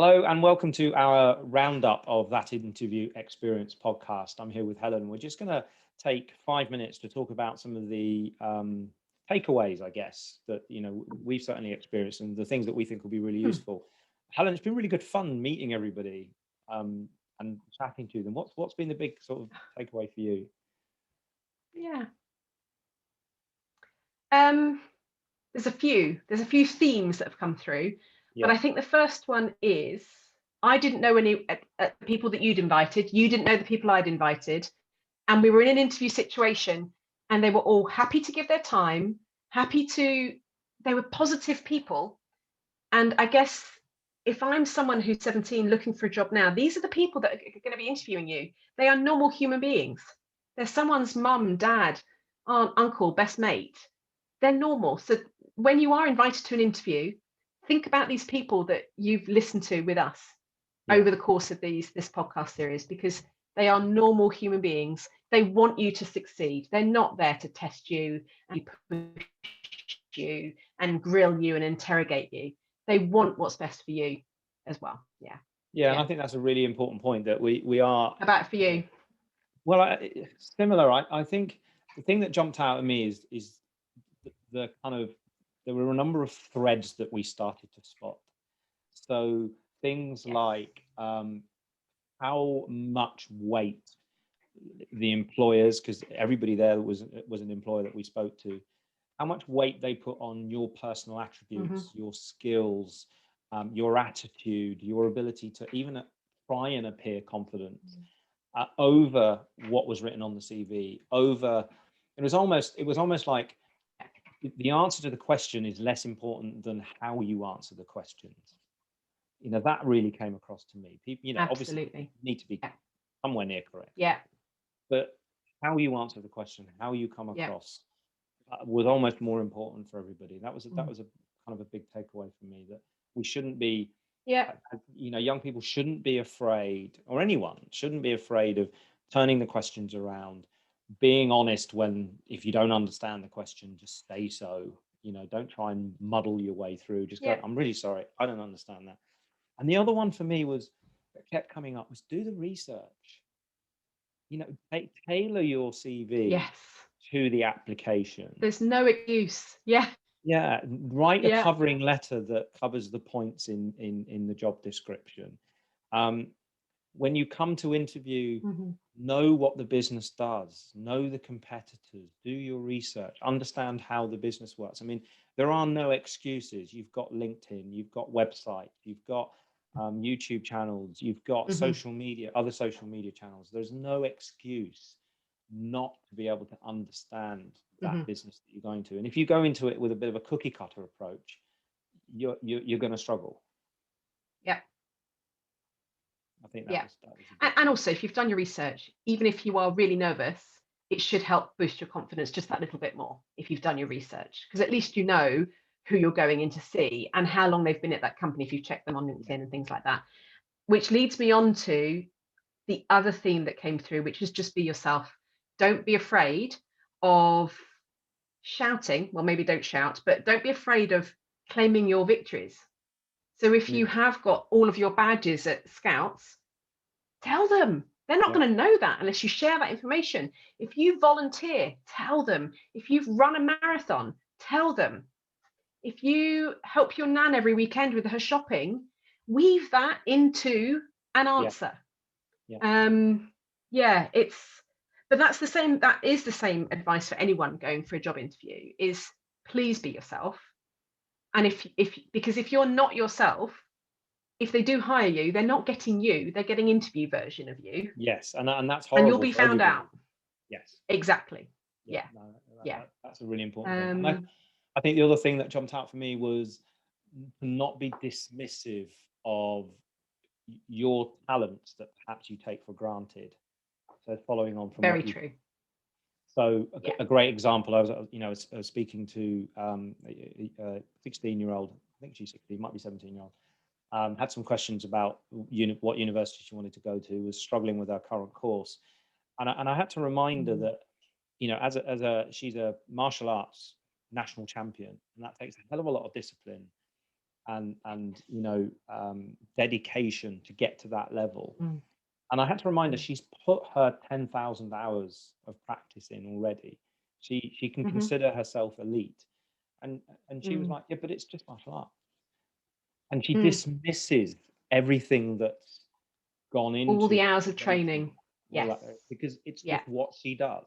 Hello and welcome to our roundup of that interview experience podcast. I'm here with Helen. We're just going to take 5 minutes to talk about some of the takeaways, I guess, that we've certainly experienced and the things that we think will be really useful. Helen, it's been really good fun meeting everybody and chatting to them. What's been the big sort of takeaway for you? Yeah. There's a few themes that have come through, but I think the first one is I didn't know any people that you'd invited. You didn't know the people I'd invited, and we were in an interview situation, and they were all happy to give their time, they were positive people. And I guess if I'm someone who's 17 looking for a job now, these are the people that are going to be interviewing you. They are normal human beings. They're someone's mum, dad, aunt, uncle, best mate. They're normal. So when you are invited to an interview, think about these people that you've listened to with us over the course of this podcast series, because they are normal human beings. They want you to succeed. They're not there to test you and push you and grill you and interrogate you. They want what's best for you as well. Yeah, and I think that's a really important point that we are. How about for you? Well, similar. I think the thing that jumped out at me is the kind of, there were a number of threads that we started to spot. So things like how much weight the employers, because everybody there was an employer that we spoke to, how much weight they put on your personal attributes, your skills, your attitude, your ability to even try and appear confident over what was written on the CV. It was almost like the answer to the question is less important than how you answer the questions. That really came across to me. People, obviously need to be somewhere near correct. But how you answer the question, how you come across, was almost more important for everybody. That was a kind of a big takeaway for me, that we shouldn't be, young people shouldn't be afraid, or anyone shouldn't be afraid of turning the questions around, being honest if you don't understand the question, just say so. Don't try and muddle your way through. Just go, I'm really sorry, I don't understand that. And the other one for me that kept coming up was do the research. Tailor your CV to the application. There's no excuse. Write a covering letter that covers the points in the job description. When you come to interview, know what the business does, know the competitors, do your research, understand how the business works. I mean, there are no excuses. You've got LinkedIn, you've got websites, you've got YouTube channels, you've got social media, other social media channels. There's no excuse not to be able to understand that business that you're going to. And if you go into it with a bit of a cookie cutter approach, you're going to struggle. I think that was and also, if you've done your research, even if you are really nervous, it should help boost your confidence just that little bit more if you've done your research, because at least you know who you're going in to see and how long they've been at that company, if you've checked them on LinkedIn and things like that. Which leads me on to the other theme that came through, which is just be yourself. Don't be afraid of shouting. Well, maybe don't shout, but don't be afraid of claiming your victories. So if you have got all of your badges at Scouts, tell them. They're not going to know that unless you share that information. If you volunteer, tell them. If you've run a marathon, tell them. If you help your nan every weekend with her shopping, weave that into an answer. But that is the same advice for anyone going for a job interview, is please be yourself. And because if you're not yourself, if they do hire you, they're not getting you, they're getting interview version of you. Yes, and that's horrible. And you'll be found out. Yes. Exactly. That's a really important thing. I think the other thing that jumped out for me was to not be dismissive of your talents that perhaps you take for granted. So following on from very true. So a great example, I was speaking to a 16-year-old, I think she's 16, might be 17-year-old, had some questions about what university she wanted to go to, was struggling with her current course. And I had to remind her that, she's a martial arts national champion, and that takes a hell of a lot of discipline. and dedication to get to that level. Mm. And I had to remind her she's put her 10,000 hours of practice in already. She can consider herself elite. And she was like, yeah, but it's just martial art. And she dismisses everything that's gone into all the hours of training. all Yes. that, because it's just what she does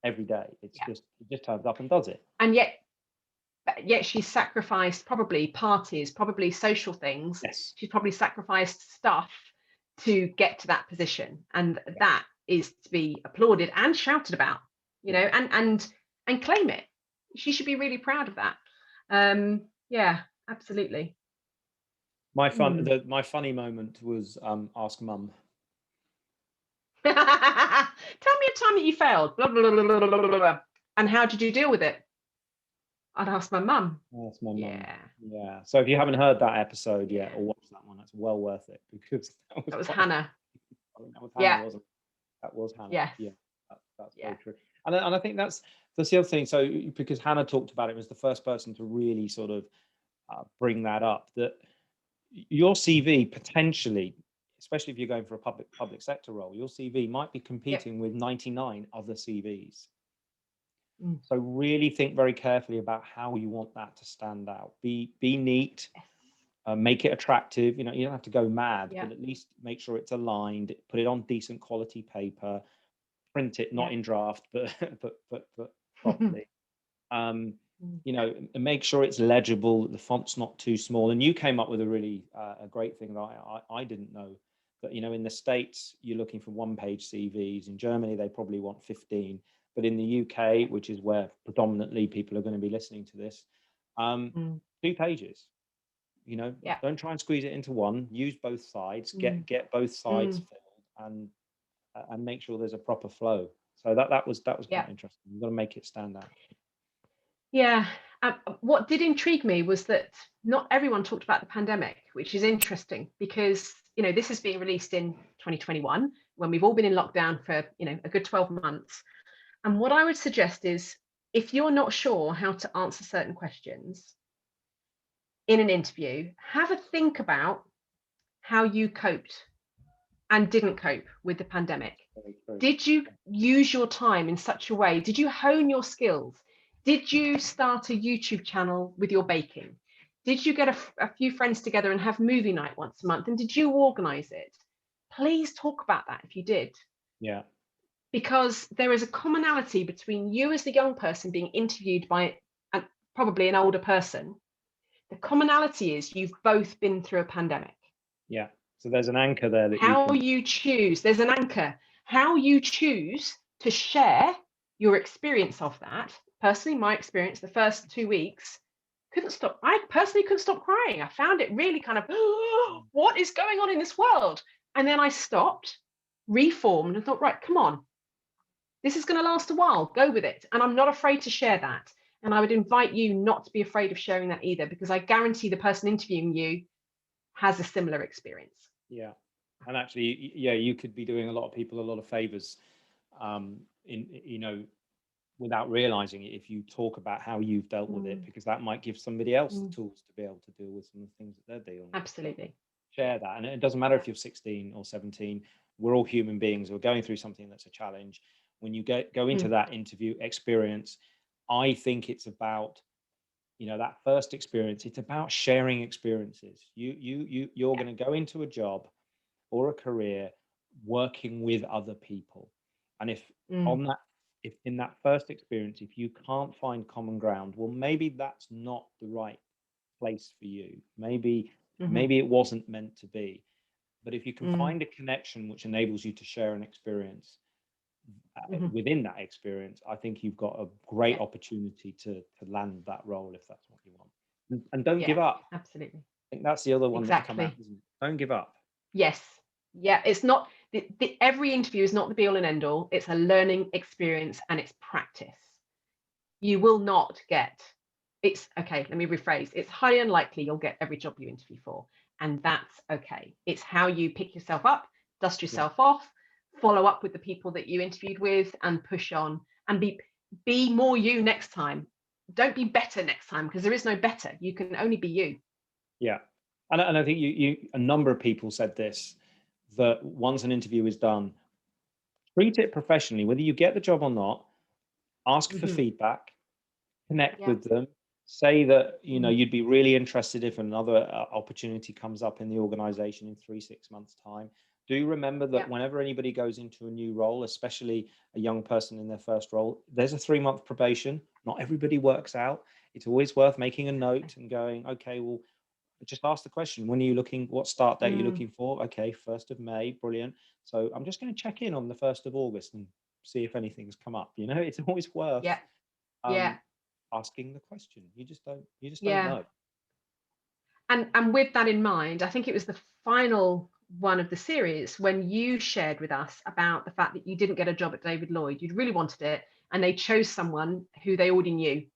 every day. It's just, she just turns up and does it. And yet she's sacrificed probably parties, probably social things. Yes. She's probably sacrificed stuff to get to that position, and that is to be applauded and shouted about, and claim it. She should be really proud of that. Yeah, absolutely. My funny moment was ask mum. Tell me a time that you failed, blah, blah, blah, blah, blah, blah, blah. And how did you deal with it? I'd ask my mum. Ask my mum. Yeah. So if you haven't heard that episode yet or watched that one, that's well worth it, because that was Hannah. That was Hannah, wasn't it? That was Hannah. Yes. Yeah. That's very true. And I think that's the other thing. So because Hannah talked about it, was the first person to really sort of bring that up, that your CV potentially, especially if you're going for a public sector role, your CV might be competing with 99 other CVs. So really think very carefully about how you want that to stand out. Be neat, make it attractive. You don't have to go mad, but at least make sure it's aligned. Put it on decent quality paper. Print it not in draft, but properly. And make sure it's legible. The font's not too small. And you came up with a really a great thing that I didn't know. That in the States you're looking for one-page CVs. In Germany they probably want 15. But in the UK, which is where predominantly people are going to be listening to this, 2 pages. Don't try and squeeze it into one. Use both sides. Get both sides filled, and make sure there's a proper flow. So that was quite interesting. You've got to make it stand out. Yeah. What did intrigue me was that not everyone talked about the pandemic, which is interesting, because this is being released in 2021 when we've all been in lockdown for a good 12 months. And what I would suggest is, if you're not sure how to answer certain questions in an interview, have a think about how you coped and didn't cope with the pandemic. Did you use your time in such a way? Did you hone your skills? Did you start a YouTube channel with your baking? Did you get a few friends together and have movie night once a month? And did you organize it? Please talk about that if you did. Yeah. Because there is a commonality between you as the young person being interviewed by probably an older person. The commonality is you've both been through a pandemic. Yeah. So there's an anchor there that you choose. There's an anchor. How you choose to share your experience of that. Personally, my experience the first 2 weeks, I personally couldn't stop crying. I found it really kind of, what is going on in this world? And then I stopped, reformed, and thought, right, come on. This is going to last a while. Go with it. And I'm not afraid to share that. And I would invite you not to be afraid of sharing that either, because I guarantee the person interviewing you has a similar experience. Yeah. And actually, you could be doing a lot of people a lot of favors, without realizing it, if you talk about how you've dealt with it, because that might give somebody else the tools to be able to deal with some of the things that they're dealing with. Absolutely. Share that. And it doesn't matter if you're 16 or 17. We're all human beings. We're going through something that's a challenge. When you go into that interview experience, I think it's about, that first experience. It's about sharing experiences. You're going to go into a job or a career working with other people, and if in that first experience, if you can't find common ground, well, maybe that's not the right place for you. Maybe it wasn't meant to be. But if you can find a connection which enables you to share an experience within that experience, I think you've got a great opportunity to land that role, if that's what you want. And don't give up. Absolutely. I think that's the other one that's come out, isn't it? Don't give up. Yes. Yeah, it's not every interview is not the be all and end all. It's a learning experience and it's practice. You will not get, let me rephrase. It's highly unlikely you'll get every job you interview for, and that's okay. It's how you pick yourself up, dust yourself off, follow up with the people that you interviewed with, and push on, and be more you next time. Don't be better next time, because there is no better. You can only be you. Yeah. And I think a number of people said this, that once an interview is done, treat it professionally, whether you get the job or not, ask for Hmm. feedback, connect Yeah. with them, say that, Mm. you'd be really interested if another opportunity comes up in the organization in 3-6 months time. Do remember Yeah. that whenever anybody goes into a new role, especially a young person in their first role, there's a 3-month probation. Not everybody works out. It's always worth making a note and going, okay, well, just ask the question, when are you looking, what start date are you Mm. looking for? Okay, 1st of May, brilliant. So I'm just going to check in on the 1st of August and see if anything's come up. It's always worth Yeah. Yeah. um, asking the question. You just don't Yeah. know. And with that in mind, I think it was the final one of the series when you shared with us about the fact that you didn't get a job at David Lloyd. You'd really wanted it, and they chose someone who they already knew,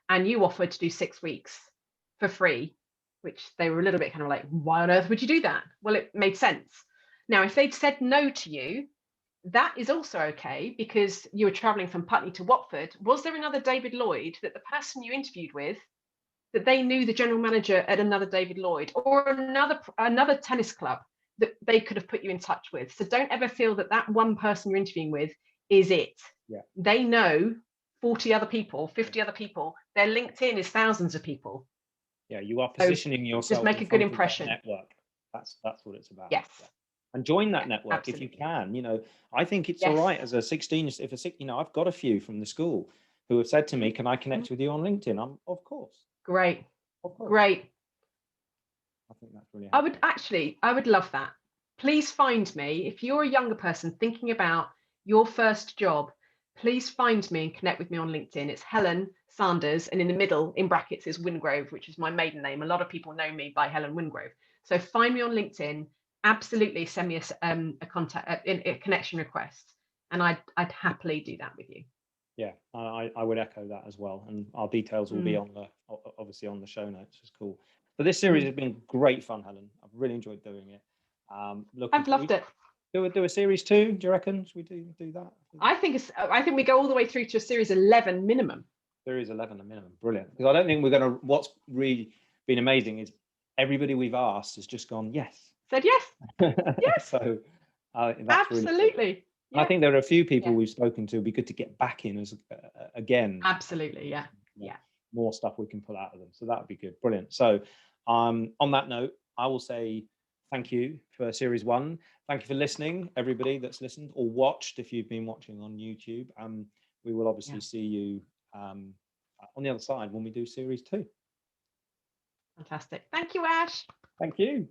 and you offered to do 6 weeks for free, which they were a little bit kind of like, why on earth would you do that? Well, it made sense. Now, if they'd said no to you, that is also okay, because you were traveling from Putney to Watford. Was there another David Lloyd that the person you interviewed with, that they knew the general manager at another David Lloyd or another tennis club that they could have put you in touch with? So don't ever feel that that one person you're interviewing with is it. Yeah. They know 40 other people, 50 other people. Their LinkedIn is thousands of people. Yeah, you are So positioning just yourself make in a good front of that impression. network. That's what it's about. Yes. Yeah. And join that Yeah, network if you absolutely. can. I think it's all Yes. right as a 16, if a six, I've got a few from the school who have said to me, can I Mhm. connect with you on LinkedIn? Of course. Great. Of course. Great. I think that's really I helpful. would love that. Please find me. If you're a younger person thinking about your first job, please find me and connect with me on LinkedIn. It's Helen Sanders, and in the middle, in brackets, is Wingrove, which is my maiden name. A lot of people know me by Helen Wingrove. So find me on LinkedIn. Absolutely send me a contact, a connection request, and I'd happily do that with you. Yeah, I would echo that as well. And our details will be Mm. on obviously on the show notes. It's cool. But this series Mm. has been great fun, Helen. I've really enjoyed doing it. Looking I've for loved it. do a series 2. Do you reckon? Should we do that? I think we go all the way through to a series 11 minimum. Series 11 a minimum. Brilliant. Because I don't think we're going to. What's really been amazing is everybody we've asked has just gone yes. Said yes. Yes. So that's really cool. Absolutely. And I Yeah. think there are a few people Yeah. we've spoken to. It'd be good to get back in as again. Absolutely. Yeah. You know, Yeah. more stuff we can pull out of them. So that would be good. Brilliant. So on that note, I will say thank you for series 1. Thank you for listening, everybody that's listened or watched, if you've been watching on YouTube. We will obviously Yeah. see you on the other side when we do series 2. Fantastic. Thank you, Ash. Thank you.